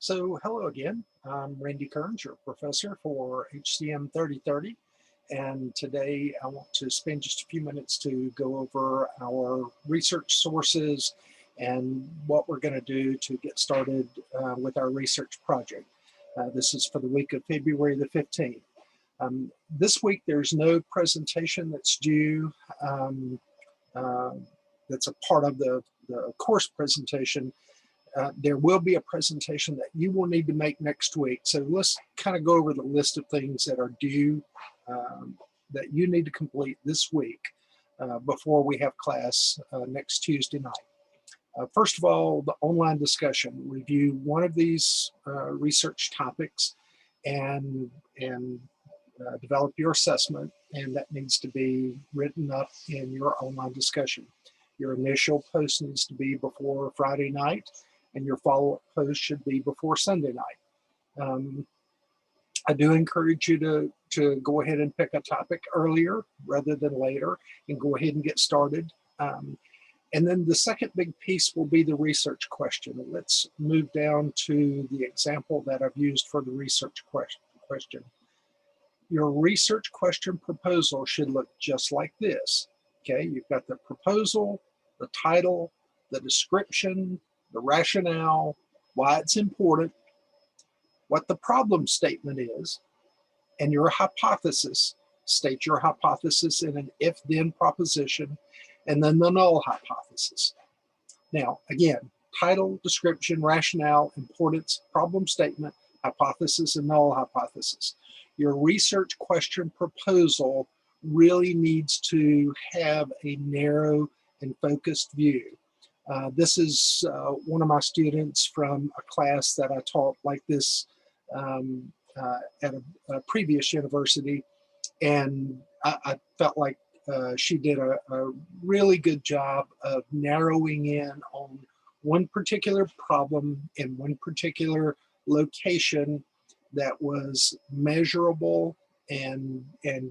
So hello again, I'm Randy Kearns, your professor for HCM 3030, and today I want to spend just a few minutes to go over our research sources and what we're going to do to get started with our research project. This is for the week of February the 15th. This week there's no presentation that's due that's a part of the course presentation. There will be a presentation that you will need to make next week. So let's kind of go over the list of things that are due that you need to complete this week before we have class next Tuesday night. First of all, the online discussion. Review one of these research topics and develop your assessment, and that needs to be written up in your online discussion. Your initial post needs to be before Friday night, and your follow-up post should be before Sunday night. I do encourage you to go ahead and pick a topic earlier rather than later and go ahead and get started. And then the second big piece will be the research question. Let's move down to the example that I've used for the research question. Your research question proposal should look just like this. Okay, you've got the proposal, the title, the description, the rationale, why it's important, what the problem statement is, and your hypothesis. State your hypothesis in an if-then proposition, and then the null hypothesis. Now, again, title, description, rationale, importance, problem statement, hypothesis, and null hypothesis. Your research question proposal really needs to have a narrow and focused view. This is one of my students from a class that I taught like this at a previous university, and I felt like she did a really good job of narrowing in on one particular problem in one particular location that was measurable and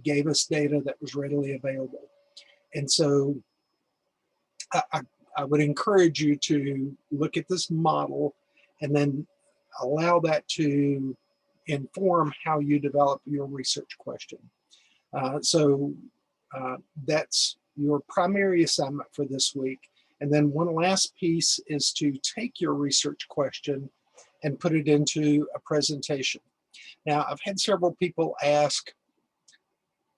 gave us data that was readily available. And so I would encourage you to look at this model and then allow that to inform how you develop your research question. That's your primary assignment for this week. And then one last piece is to take your research question and put it into a presentation. Now, I've had several people ask,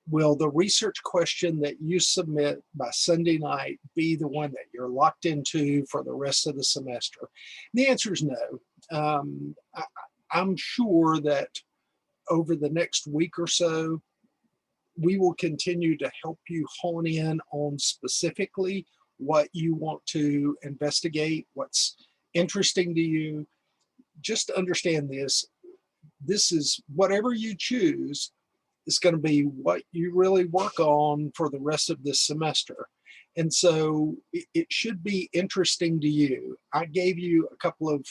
will the research question that you submit by Sunday night be the one that you're locked into for the rest of the semester? And the answer is no. I'm sure that over the next week or so, we will continue to help you hone in on specifically what you want to investigate, what's interesting to you. Just understand this. This is whatever you choose is going to be what you really work on for the rest of this semester. And so it should be interesting to you. I gave you a couple of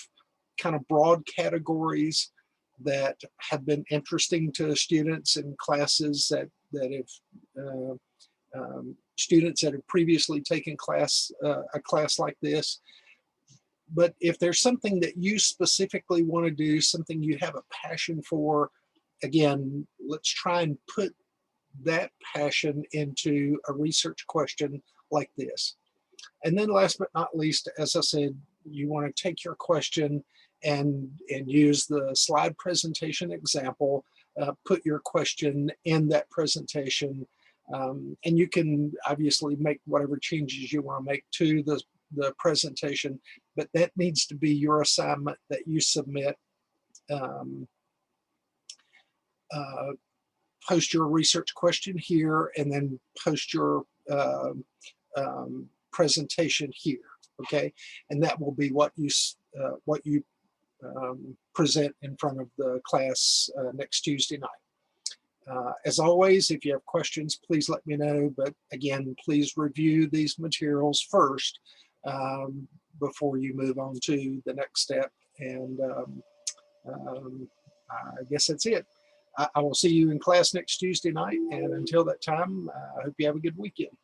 kind of broad categories that have been interesting to students in classes that have students that have previously taken a class like this. But if there's something that you specifically want to do, something you have a passion for, again, let's try and put that passion into a research question like this. And then last but not least, as I said, you want to take your question and use the slide presentation example, put your question in that presentation, and you can obviously make whatever changes you want to make to the presentation, but that needs to be your assignment that you submit. Post your research question here and then post your presentation here, okay? And that will be what you present in front of the class next Tuesday night. As always, if you have questions, please let me know. But again, please review these materials first before you move on to the next step. And I guess that's it. I will see you in class next Tuesday night. And until that time, I hope you have a good weekend.